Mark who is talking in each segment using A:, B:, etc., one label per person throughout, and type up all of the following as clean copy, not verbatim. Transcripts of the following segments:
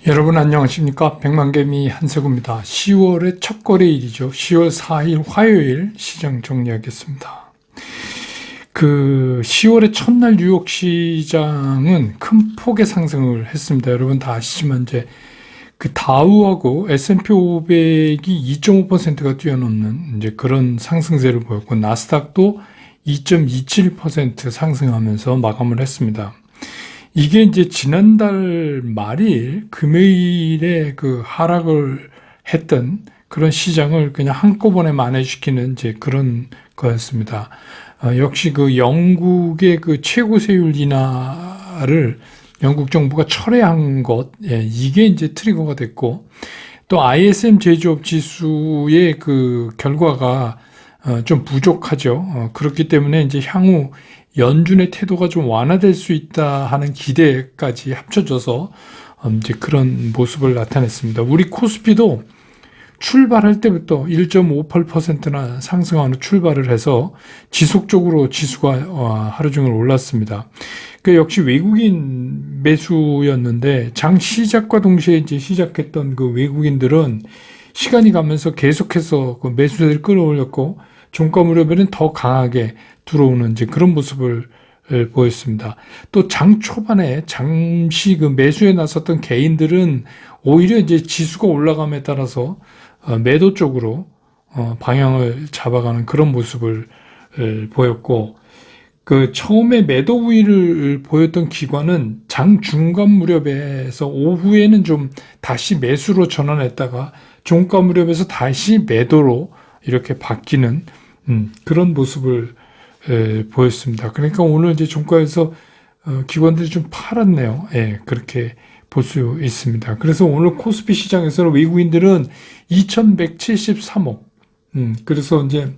A: 여러분 안녕하십니까? 백만개미 한세구입니다. 10월의 첫 거래일이죠. 10월 4일 화요일 시장 정리하겠습니다. 10월의 첫날 뉴욕 시장은 큰 폭의 상승을 했습니다. 여러분 다 아시지만 이제 다우하고 S&P 500이 2.5%가 뛰어넘는 이제 그런 상승세를 보였고, 나스닥도 2.27% 상승하면서 마감을 했습니다. 이게 이제 지난달 말일 금요일에 하락을 했던 그런 시장을 그냥 한꺼번에 만회시키는 이제 그런 거였습니다. 역시 영국의 최고 세율 인하를 영국 정부가 철회한 것, 이게 이제 트리거가 됐고, 또 ISM 제조업 지수의 결과가 좀 부족하죠. 그렇기 때문에 이제 향후 연준의 태도가 좀 완화될 수 있다 하는 기대까지 합쳐져서 이제 그런 모습을 나타냈습니다. 우리 코스피도 출발할 때부터 1.58%나 상승하는 출발을 해서 지속적으로 지수가 하루 종일 올랐습니다. 역시 외국인 매수였는데 장 시작과 동시에 이제 시작했던 외국인들은 시간이 가면서 계속해서 매수세를 끌어올렸고, 종가 무렵에는 더 강하게 들어오는 이제 그런 모습을 보였습니다. 또 장 초반에 잠시 매수에 나섰던 개인들은 오히려 이제 지수가 올라감에 따라서 매도 쪽으로 방향을 잡아가는 그런 모습을 보였고, 처음에 매도 우위를 보였던 기관은 장 중간 무렵에서 오후에는 좀 다시 매수로 전환했다가 종가 무렵에서 다시 매도로 이렇게 바뀌는 그런 모습을 보였습니다. 그러니까 오늘 이제 종가에서 기관들이 좀 팔았네요. 그렇게 볼 수 있습니다. 그래서 오늘 코스피 시장에서는 외국인들은 2,173억, 그래서 이제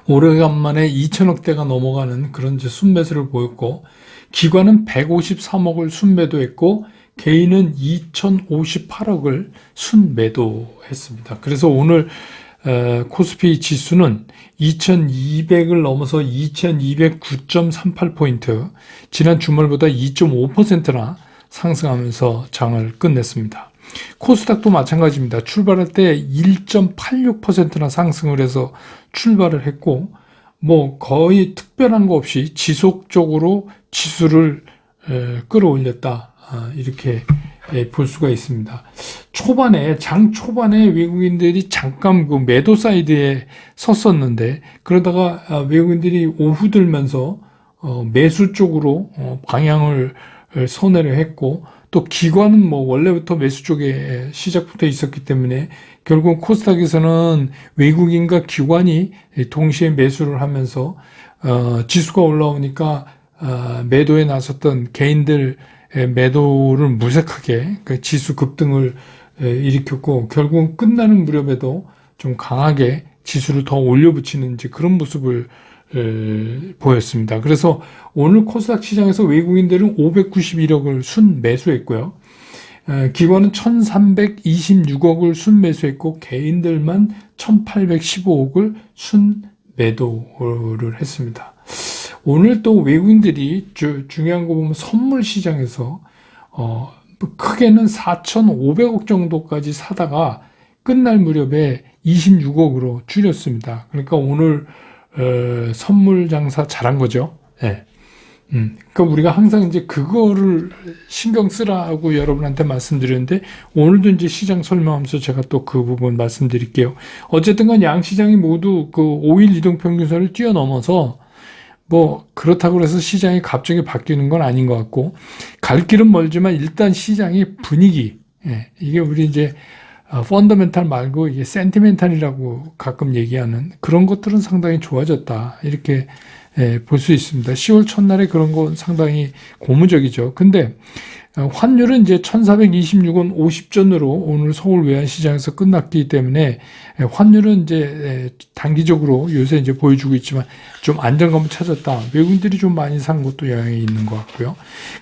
A: 오래간만에 2천억대가 넘어가는 그런 이제 순매수를 보였고, 기관은 153억을 순매도했고, 개인은 2,058억을 순매도했습니다. 그래서 오늘 코스피 지수는 2,200을 넘어서 2,209.38포인트, 지난 주말보다 2.5%나 상승하면서 장을 끝냈습니다. 코스닥도 마찬가지입니다. 출발할 때 1.86%나 상승을 해서 출발을 했고, 거의 특별한 거 없이 지속적으로 지수를 끌어올렸다, 이렇게 볼 수가 있습니다. 장 초반에 외국인들이 잠깐 매도 사이드에 섰었는데, 그러다가 외국인들이 오후 들면서 매수 쪽으로 방향을 선회를 했고, 또 기관은 원래부터 매수 쪽에 시작부터 있었기 때문에 결국 코스닥에서는 외국인과 기관이 동시에 매수를 하면서 지수가 올라오니까 매도에 나섰던 개인들 매도를 무색하게 지수 급등을 일으켰고, 결국은 끝나는 무렵에도 좀 강하게 지수를 더 올려붙이는 이제 그런 모습을 보였습니다. 그래서 오늘 코스닥 시장에서 외국인들은 591억을 순매수했고요. 기관은 1,326억을 순매수했고, 개인들만 1,815억을 순매도를 했습니다. 오늘 또 외국인들이 중요한 거 보면 선물 시장에서 크게는 4,500억 정도까지 사다가 끝날 무렵에 26억으로 줄였습니다. 그러니까 오늘 선물 장사 잘한 거죠. 그러니까 우리가 항상 이제 그거를 신경 쓰라고 여러분한테 말씀드렸는데, 오늘도 이제 시장 설명하면서 제가 또 그 부분 말씀드릴게요. 어쨌든 간 양시장이 모두 5일 이동평균선을 뛰어넘어서 그렇다고 해서 시장이 갑자기 바뀌는 건 아닌 것 같고, 갈 길은 멀지만 일단 시장의 분위기, 이게 우리 이제 펀더멘탈 말고 이게 센티멘탈이라고 가끔 얘기하는 그런 것들은 상당히 좋아졌다, 이렇게 볼 수 있습니다. 10월 첫날에 그런 건 상당히 고무적이죠. 근데 환율은 이제 1,426원 50전으로 오늘 서울 외환시장에서 끝났기 때문에 환율은 이제 단기적으로 요새 이제 보여주고 있지만 좀 안정감을 찾았다. 외국인들이 좀 많이 산 것도 영향이 있는 것 같고요.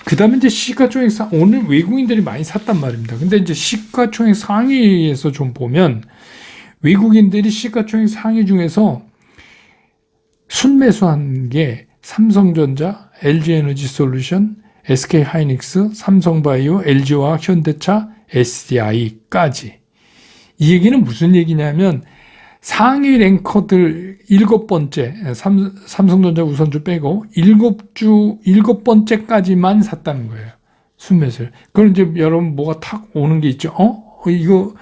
A: 그 다음에 이제 시가총액 오늘 외국인들이 많이 샀단 말입니다. 근데 이제 시가총액 상위에서 좀 보면 외국인들이 시가총액 상위 중에서 순매수한 게 삼성전자, LG에너지솔루션, SK 하이닉스, 삼성바이오, LG화학, 현대차, SDI까지. 이 얘기는 무슨 얘기냐면 상위 랭커들 7번째, 삼성전자 우선주 빼고 7번째까지만 샀다는 거예요. 순매수를. 그럼 이제 여러분 뭐가 탁 오는 게 있죠. 이거,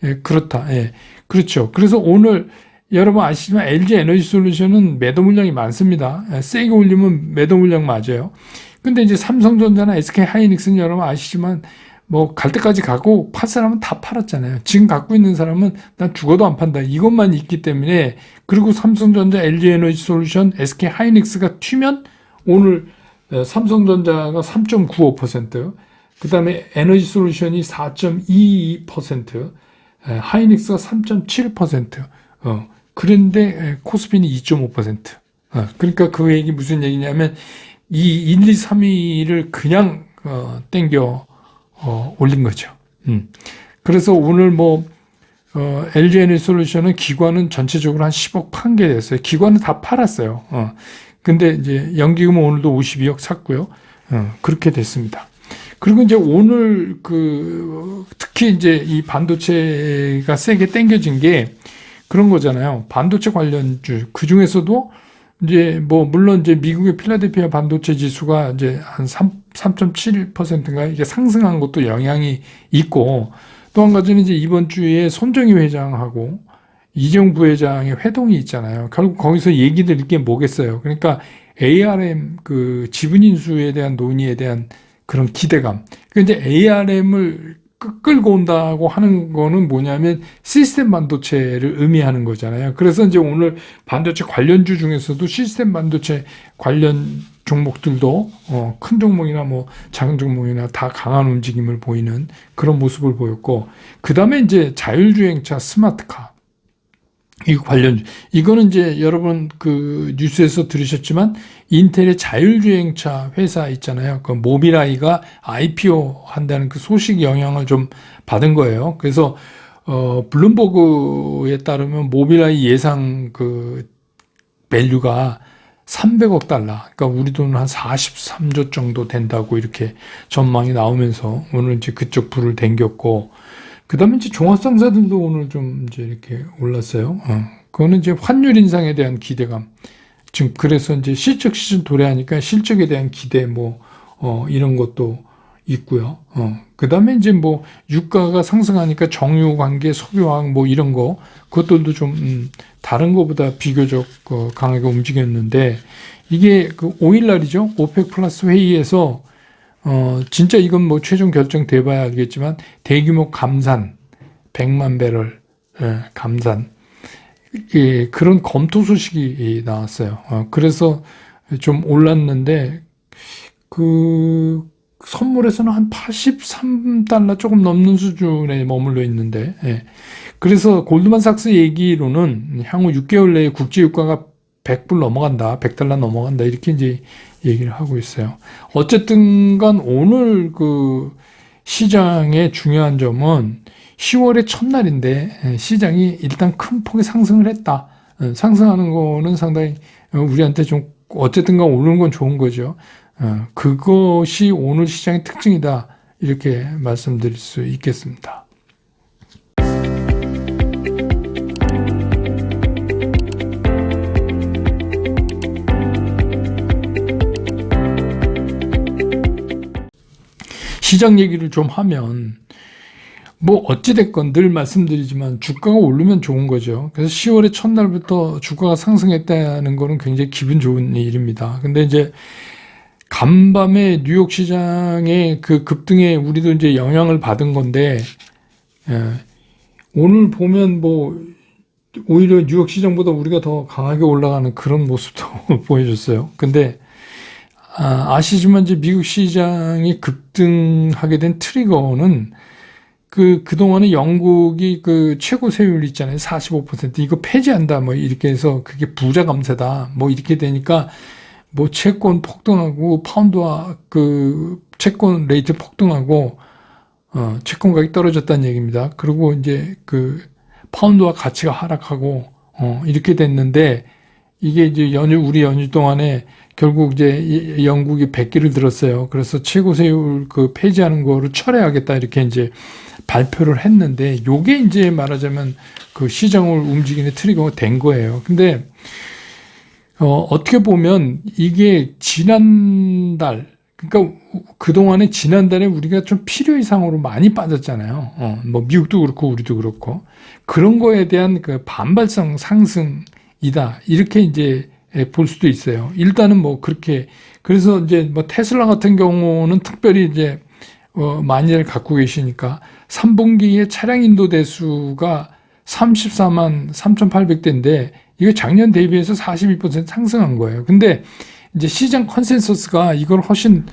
A: 예, 그렇다. 예. 그렇죠. 그래서 오늘 여러분 아시지만 LG 에너지 솔루션은 매도 물량이 많습니다. 예, 세게 올리면 매도 물량 맞아요. 근데 이제 삼성전자나 SK 하이닉스는 여러분 아시지만 뭐 갈 때까지 가고 팔 사람은 다 팔았잖아요. 지금 갖고 있는 사람은 난 죽어도 안 판다. 이것만 있기 때문에 그리고 삼성전자, LG 에너지 솔루션, SK 하이닉스가 튀면 오늘 삼성전자가 3.95%, 그 다음에 에너지 솔루션이 4.22%, 하이닉스가 3.7%, 그런데 코스피는 2.5%. 그러니까 그 얘기 무슨 얘기냐면 이 1, 2, 3위를 그냥 땡겨 올린 거죠. 그래서 오늘 LG 에너지 솔루션은 기관은 전체적으로 한 10억 판게 됐어요. 기관은 다 팔았어요. 근데 이제 연기금은 오늘도 52억 샀고요. 그렇게 됐습니다. 그리고 이제 오늘 특히 이제 이 반도체가 세게 땡겨진 게 그런 거잖아요. 반도체 관련주. 그 중에서도 이제 물론 이제 미국의 필라델피아 반도체 지수가 이제 한 3.7%인가 이게 상승한 것도 영향이 있고, 또 한 가지는 이제 이번 주에 손정희 회장하고 이재용 부회장의 회동이 있잖아요. 결국 거기서 얘기 드릴 게 뭐겠어요. 그러니까 ARM 지분 인수에 대한 논의에 대한 그런 기대감. 근데 ARM을 끌고 온다고 하는 거는 뭐냐면 시스템 반도체를 의미하는 거잖아요. 그래서 이제 오늘 반도체 관련주 중에서도 시스템 반도체 관련 종목들도 큰 종목이나 작은 종목이나 다 강한 움직임을 보이는 그런 모습을 보였고, 그 다음에 이제 자율주행차 스마트카. 이거 관련, 이거는 이제 여러분 뉴스에서 들으셨지만 인텔의 자율주행차 회사 있잖아요. 그 모빌아이가 IPO 한다는 그 소식 영향을 좀 받은 거예요. 그래서, 블룸버그에 따르면 모빌아이 예상 밸류가 300억 달러. 그러니까 우리 돈은 한 43조 정도 된다고 이렇게 전망이 나오면서 오늘 이제 그쪽 불을 댕겼고, 그 다음에 이제 종합상사들도 오늘 좀 이제 이렇게 올랐어요. 그거는 이제 환율 인상에 대한 기대감. 지금 그래서 이제 실적 시즌 도래하니까 실적에 대한 기대 이런 것도 있고요. 그 다음에 이제 유가가 상승하니까 정유 관계, 석유화학 이런 거, 그것들도 좀, 다른 것보다 비교적 강하게 움직였는데, 이게 5일날이죠. 오펙 플러스 회의에서 진짜 이건 최종 결정 돼봐야 알겠지만 대규모 감산 100만 배럴 감산 그런 검토 소식이 나왔어요. 그래서 좀 올랐는데 선물에서는 한 83달러 조금 넘는 수준에 머물러 있는데, 그래서 골드만삭스 얘기로는 향후 6개월 내에 국제유가가 100불 넘어간다, 100달러 넘어간다, 이렇게 이제 얘기를 하고 있어요. 어쨌든 간 오늘 시장의 중요한 점은 10월의 첫날인데 시장이 일단 큰 폭의 상승을 했다. 상승하는 거는 상당히 우리한테 좀 어쨌든 간 오르는 건 좋은 거죠. 그것이 오늘 시장의 특징이다. 이렇게 말씀드릴 수 있겠습니다. 시장 얘기를 좀 하면 어찌됐건 늘 말씀드리지만 주가가 오르면 좋은 거죠. 그래서 10월의 첫날부터 주가가 상승했다는 거는 굉장히 기분 좋은 일입니다. 근데 이제 간밤에 뉴욕 시장의 급등에 우리도 이제 영향을 받은 건데, 오늘 보면 오히려 뉴욕 시장보다 우리가 더 강하게 올라가는 그런 모습도 보여줬어요. 근데 아시지만 이제 미국 시장이 급등하게 된 트리거는 그동안에 영국이 최고 세율 있잖아요. 45%. 이거 폐지한다. 이렇게 해서 그게 부자 감세다. 이렇게 되니까 채권 폭등하고 파운드와 채권 레이트 폭등하고, 채권 가격이 떨어졌다는 얘기입니다. 그리고 이제 파운드와 가치가 하락하고, 이렇게 됐는데, 이게 이제 우리 연휴 동안에 결국 이제 영국이 100기를 들었어요. 그래서 최고세율 그 폐지하는 거를 철회하겠다 이렇게 이제 발표를 했는데 요게 이제 말하자면 그 시장을 움직이는 트리거가 된 거예요. 근데 어떻게 보면 이게 지난달 그러니까 그동안에 지난달에 우리가 좀 필요 이상으로 많이 빠졌잖아요. 뭐 미국도 그렇고 우리도 그렇고 그런 거에 대한 그 반발성 상승이다. 이렇게 이제 볼 수도 있어요. 일단은 뭐 그렇게 그래서 이제 뭐 테슬라 같은 경우는 특별히 이제 만일을 갖고 계시니까 3분기에 차량 인도 대수가 34만 3,800대인데 이거 작년 대비해서 42% 상승한 거예요. 근데 이제 시장 컨센서스가 이걸 훨씬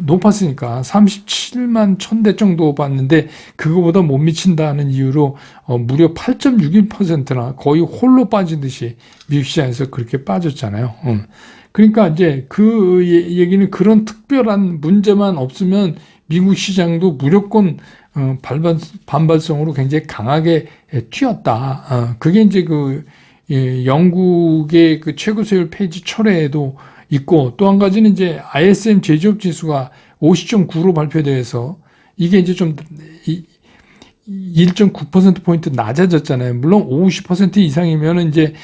A: 높았으니까 37만 1,000대 정도 봤는데 그거보다 못 미친다는 이유로 무려 8.61%나 거의 홀로 빠지듯이 미국 시장에서 그렇게 빠졌잖아요. 그러니까 이제 그 얘기는 그런 특별한 문제만 없으면 미국 시장도 무조건 반발성으로 굉장히 강하게 튀었다. 그게 이제 영국의 그 최고세율 폐지 철회에도 있고 또 한 가지는 이제 ISM 제조업 지수가 50.9로 발표돼서 이게 이제 좀 1.9%포인트 낮아졌잖아요. 물론 50% 이상이면 이제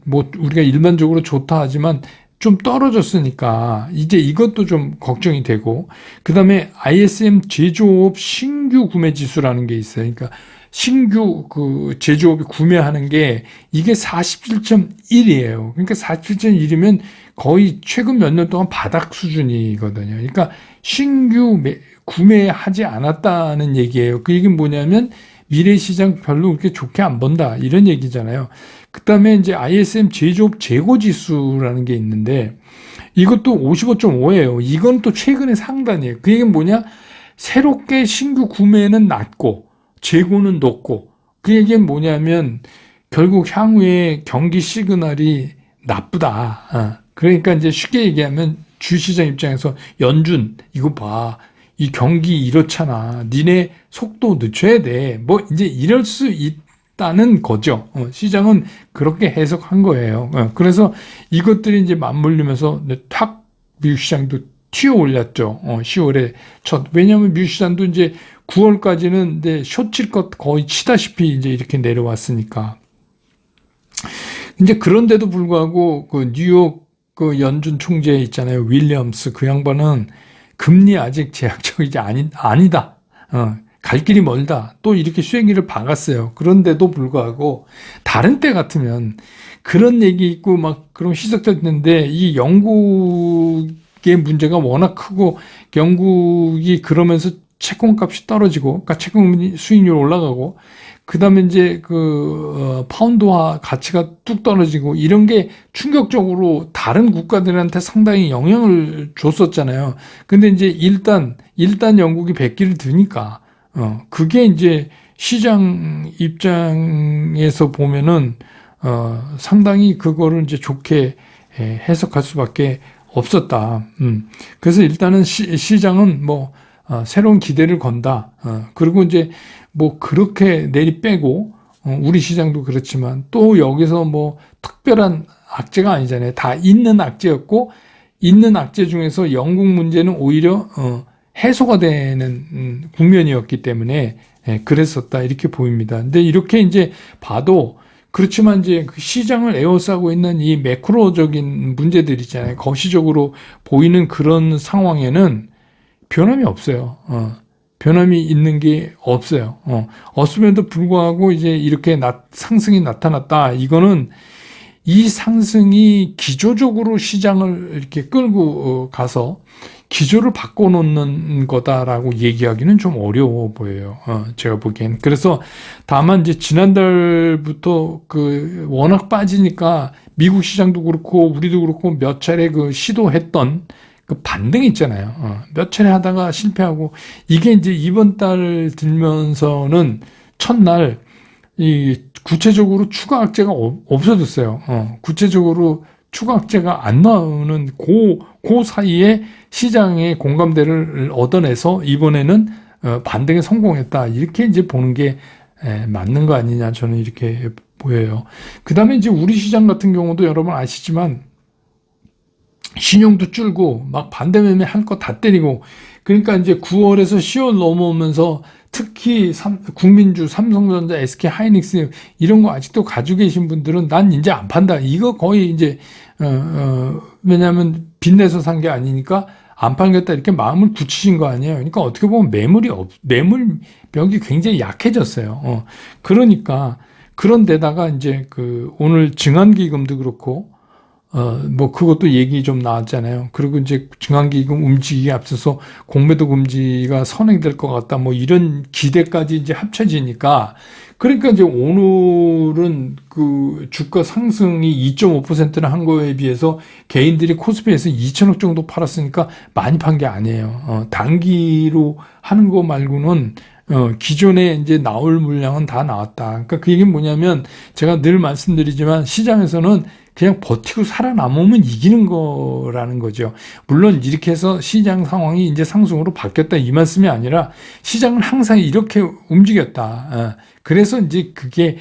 A: 뭐 우리가 일반적으로 좋다 하지만 좀 떨어졌으니까 이제 이것도 좀 걱정이 되고 그다음에 ISM 제조업 신규 구매 지수라는 게 있어요. 그러니까 신규 그 제조업이 구매하는 게 이게 47.1이에요. 그러니까 47.1이면 거의 최근 몇 년 동안 바닥 수준이거든요. 그러니까 신규 구매하지 않았다는 얘기예요. 그 얘기는 뭐냐면 미래 시장 별로 그렇게 좋게 안 본다 이런 얘기잖아요. 그다음에 이제 ISM 제조업 재고 지수라는 게 있는데 이것도 55.5예요. 이건 또 최근의 상단이에요. 그 얘기는 뭐냐? 새롭게 신규 구매는 낮고 재고는 높고 그 얘기는 뭐냐면 결국 향후에 경기 시그널이 나쁘다. 그러니까 이제 쉽게 얘기하면 주시장 입장에서 연준 이거 봐. 이 경기 이렇잖아. 니네 속도 늦춰야 돼. 뭐 이제 이럴 수 있다는 거죠. 시장은 그렇게 해석한 거예요. 그래서 이것들이 이제 맞물리면서 탁 미국 시장도 튀어 올렸죠. 10월에 왜냐하면 미국 시장도 이제 9월까지는 이제 숏칠 것 거의 치다시피 이제 이렇게 내려왔으니까. 이제 그런데도 불구하고 그 뉴욕 그 연준 총재 있잖아요. 윌리엄스 그 양반은 금리 아직 제약적이지 아니다. 갈 길이 멀다. 또 이렇게 쐐기를 박았어요. 그런데도 불구하고 다른 때 같으면 그런 얘기 있고 막 그런 시석됐는데 이 영국의 문제가 워낙 크고 영국이 그러면서 채권값이 떨어지고, 그러니까 채권 수익률 올라가고, 그 다음에 이제 파운드화 가치가 뚝 떨어지고, 이런 게 충격적으로 다른 국가들한테 상당히 영향을 줬었잖아요. 근데 이제 일단 영국이 100기를 드니까, 그게 이제 시장 입장에서 보면은, 상당히 그거를 이제 좋게 해석할 수밖에 없었다. 그래서 일단은 시장은 새로운 기대를 건다. 그리고 이제 그렇게 내리 빼고, 우리 시장도 그렇지만 또 여기서 특별한 악재가 아니잖아요. 다 있는 악재였고, 있는 악재 중에서 영국 문제는 오히려, 해소가 되는 국면이었기 때문에, 그랬었다. 이렇게 보입니다. 근데 이렇게 이제 봐도, 그렇지만 이제 그 시장을 에워싸고 있는 이 매크로적인 문제들 있잖아요. 거시적으로 보이는 그런 상황에는 변함이 없어요. 변함이 있는 게 없어요. 없음에도 불구하고 이제 이렇게 상승이 나타났다. 이거는 이 상승이 기조적으로 시장을 이렇게 끌고 가서 기조를 바꿔놓는 거다라고 얘기하기는 좀 어려워 보여요. 제가 보기엔. 그래서 다만 이제 지난달부터 워낙 빠지니까 미국 시장도 그렇고 우리도 그렇고 몇 차례 시도했던 그 반등이 있잖아요. 몇 차례 하다가 실패하고 이게 이제 이번 달 들면서는 첫날 구체적으로 추가 악재가 없어졌어요. 구체적으로 추가 악재가 안 나오는 그 사이에 시장의 공감대를 얻어내서 이번에는 반등에 성공했다. 이렇게 이제 보는 게 맞는 거 아니냐 저는 이렇게 보여요. 그 다음에 이제 우리 시장 같은 경우도 여러분 아시지만 신용도 줄고 막 반대 매매 할 거 다 때리고 그러니까 이제 9월에서 10월 넘어오면서 특히 국민주, 삼성전자, SK 하이닉스 이런 거 아직도 가지고 계신 분들은 난 이제 안 판다. 이거 거의 이제 왜냐하면 빚내서 산 게 아니니까 안 팔겠다 이렇게 마음을 굳히신 거 아니에요. 그러니까 어떻게 보면 매물벽이 굉장히 약해졌어요. 그러니까 그런데다가 이제 그 오늘 증안기금도 그렇고 뭐 그것도 얘기 좀 나왔잖아요. 그리고 이제 증안기금 움직이기 앞서서 공매도 금지가 선행될 것 같다. 뭐 이런 기대까지 이제 합쳐지니까 그러니까 이제 오늘은 그 주가 상승이 2.5%나 한 거에 비해서 개인들이 코스피에서 2천억 정도 팔았으니까 많이 판 게 아니에요. 단기로 하는 거 말고는 기존에 이제 나올 물량은 다 나왔다. 그러니까 그 얘기는 뭐냐면 제가 늘 말씀드리지만 시장에서는 그냥 버티고 살아남으면 이기는 거라는 거죠. 물론 이렇게 해서 시장 상황이 이제 상승으로 바뀌었다 이 말씀이 아니라 시장은 항상 이렇게 움직였다. 그래서 이제 그게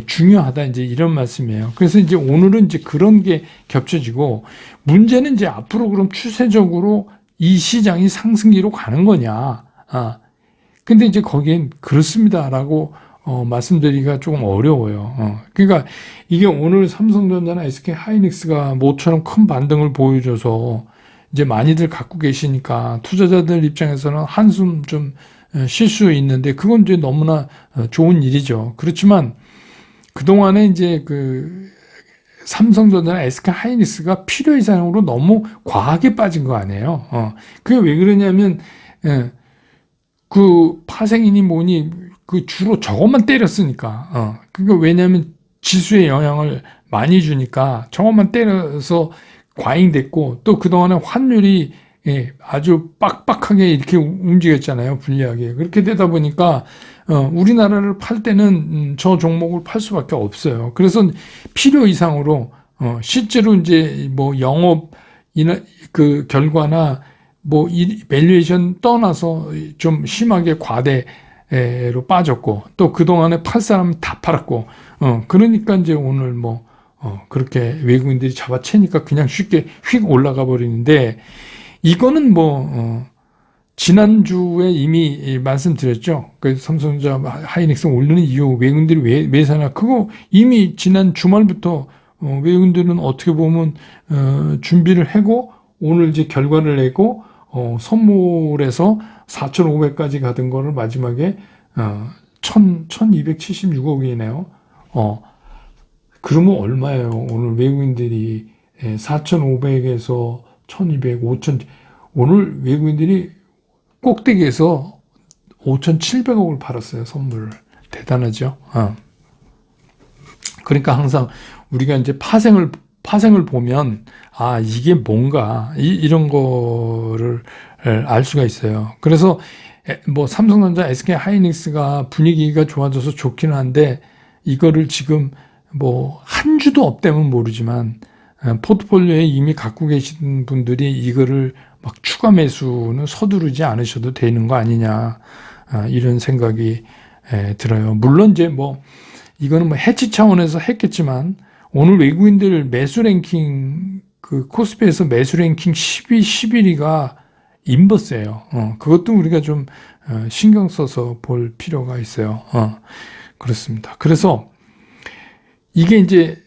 A: 중요하다 이제 이런 말씀이에요. 그래서 이제 오늘은 이제 그런 게 겹쳐지고 문제는 이제 앞으로 그럼 추세적으로 이 시장이 상승기로 가는 거냐. 근데 이제 거기엔 그렇습니다라고 말씀드리기가 조금 어려워요. 그러니까 이게 오늘 삼성전자나 SK 하이닉스가 모처럼 큰 반등을 보여줘서 이제 많이들 갖고 계시니까 투자자들 입장에서는 한숨 좀 쉴 수 있는데 그건 이제 너무나 좋은 일이죠. 그렇지만 그동안에 이제 그 삼성전자나 SK 하이닉스가 필요 이상으로 너무 과하게 빠진 거 아니에요. 그게 왜 그러냐면 그 파생이니 뭐니 그 주로 저것만 때렸으니까. 그러니까 왜냐하면 지수에 영향을 많이 주니까 저것만 때려서 과잉됐고 또 그동안에 환율이 아주 빡빡하게 이렇게 움직였잖아요. 불리하게. 그렇게 되다 보니까 우리나라를 팔 때는 저 종목을 팔 수밖에 없어요. 그래서 필요 이상으로 실제로 이제 뭐 영업이나 그 결과나 뭐 이 밸류에이션 떠나서 좀 심하게 과대로 빠졌고 또 그동안에 팔 사람 다 팔았고 그러니까 이제 오늘 뭐 그렇게 외국인들이 잡아채니까 그냥 쉽게 휙 올라가 버리는데 이거는 뭐 지난주에 이미 말씀드렸죠. 그 삼성전자 하이닉스 오르는 이유 외국인들이 왜 사나 그거 이미 지난 주말부터 외국인들은 어떻게 보면 준비를 하고 오늘 이제 결과를 내고 선물에서 4,500까지 가던 거를 마지막에 1,276억이네요. 그러면 얼마예요? 오늘 외국인들이 4,500에서 1,200, 5,000 오늘 외국인들이 꼭대기에서 5,700억을 팔았어요. 선물을. 대단하죠. 그러니까 항상 우리가 이제 파생을 보면 이게 뭔가 이런 거를 알 수가 있어요. 그래서 뭐 삼성전자, SK 하이닉스가 분위기가 좋아져서 좋기는 한데 이거를 지금 뭐 한 주도 없다면 모르지만 포트폴리오에 이미 갖고 계신 분들이 이거를 막 추가 매수는 서두르지 않으셔도 되는 거 아니냐 이런 생각이 들어요. 물론 이제 뭐 이거는 뭐 해치 차원에서 했겠지만 오늘 외국인들 매수 랭킹 그 코스피에서 매수 랭킹 10위, 11위가 인버스예요. 그것도 우리가 좀 신경 써서 볼 필요가 있어요. 그렇습니다. 그래서 이게 이제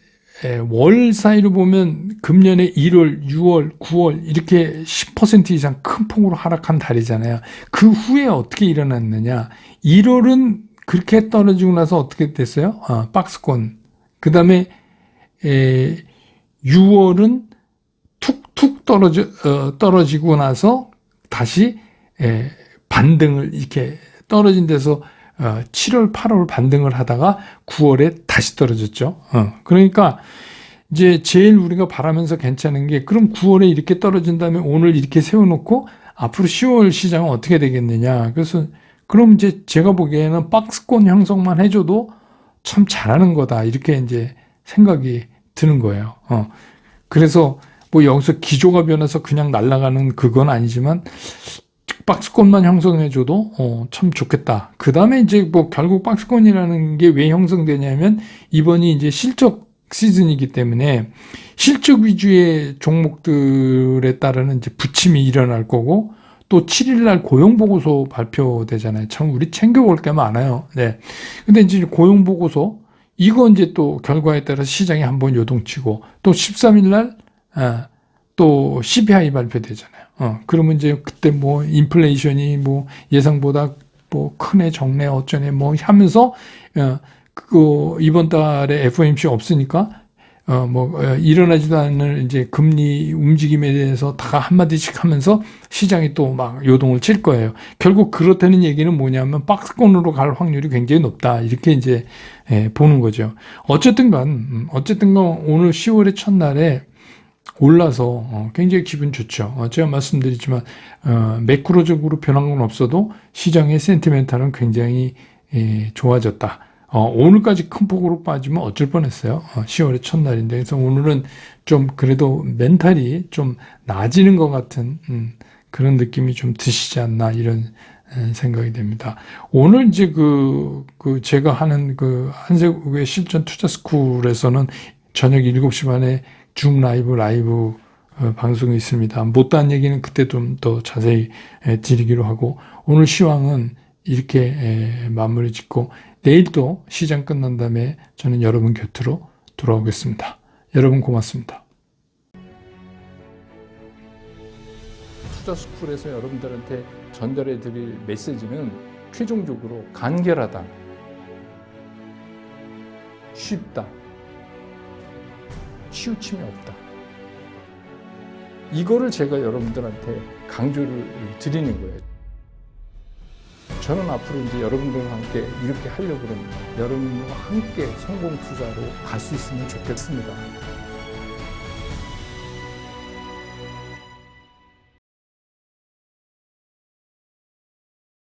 A: 월 사이로 보면 금년에 1월, 6월, 9월 이렇게 10% 이상 큰 폭으로 하락한 달이잖아요. 그 후에 어떻게 일어났느냐? 1월은 그렇게 떨어지고 나서 어떻게 됐어요? 박스권. 그 다음에 6월은 툭툭 떨어지고 나서 다시 반등을 이렇게 떨어진 데서 7월, 8월 반등을 하다가 9월에 다시 떨어졌죠. 그러니까 이제 제일 우리가 바라면서 괜찮은 게 그럼 9월에 이렇게 떨어진 다음에 오늘 이렇게 세워놓고 앞으로 10월 시장은 어떻게 되겠느냐. 그래서 그럼 이제 제가 보기에는 박스권 형성만 해줘도 참 잘하는 거다. 이렇게 이제 생각이 드는 거예요. 그래서 뭐 여기서 기조가 변해서 그냥 날아가는 그건 아니지만 박스권만 형성해줘도 참 좋겠다. 그 다음에 이제 뭐 결국 박스권이라는 게 왜 형성되냐면 이번이 이제 실적 시즌이기 때문에 실적 위주의 종목들에 따르는 이제 부침이 일어날 거고 또 7일 날 고용 보고서 발표되잖아요. 참 우리 챙겨볼 게 많아요. 네. 근데 이제 고용 보고서 이거 이제 또 결과에 따라 시장이 한번 요동치고 또 13일 날 또 CPI 발표되잖아요. 그러면 이제 그때 뭐 인플레이션이 뭐 예상보다 뭐 크네 적네 어쩌네 뭐 하면서 그거 이번 달에 FOMC 없으니까 일어나지도 않는 이제 금리 움직임에 대해서 다 한마디씩 하면서 시장이 또 막 요동을 칠 거예요. 결국 그렇다는 얘기는 뭐냐면 박스권으로 갈 확률이 굉장히 높다. 이렇게 이제 보는 거죠. 어쨌든 간 오늘 10월의 첫날에 올라서 굉장히 기분 좋죠. 제가 말씀드리지만 매크로적으로 변한 건 없어도 시장의 센티멘탈은 굉장히 좋아졌다. 오늘까지 큰 폭으로 빠지면 어쩔 뻔했어요. 10월의 첫날인데. 그래서 오늘은 좀 그래도 멘탈이 좀 나아지는 것 같은 그런 느낌이 좀 드시지 않나 이런 생각이 됩니다. 오늘 이제 제가 하는 한세국의 실전 투자 스쿨에서는 저녁 7시 반에 줌 라이브 방송이 있습니다. 못다한 얘기는 그때 좀 더 자세히 드리기로 하고 오늘 시황은 이렇게 마무리 짓고 내일 또 시장 끝난 다음에 저는 여러분 곁으로 돌아오겠습니다. 여러분 고맙습니다. 투자 스쿨에서 여러분들한테 전달해 드릴 메시지는 최종적으로 간결하다, 쉽다, 치우침이 없다. 이거를 제가 여러분들한테 강조를 드리는 거예요. 저는 앞으로 이제 여러분들과 함께 이렇게 하려고 합니다. 여러분과 함께 성공 투자로 갈 수 있으면 좋겠습니다.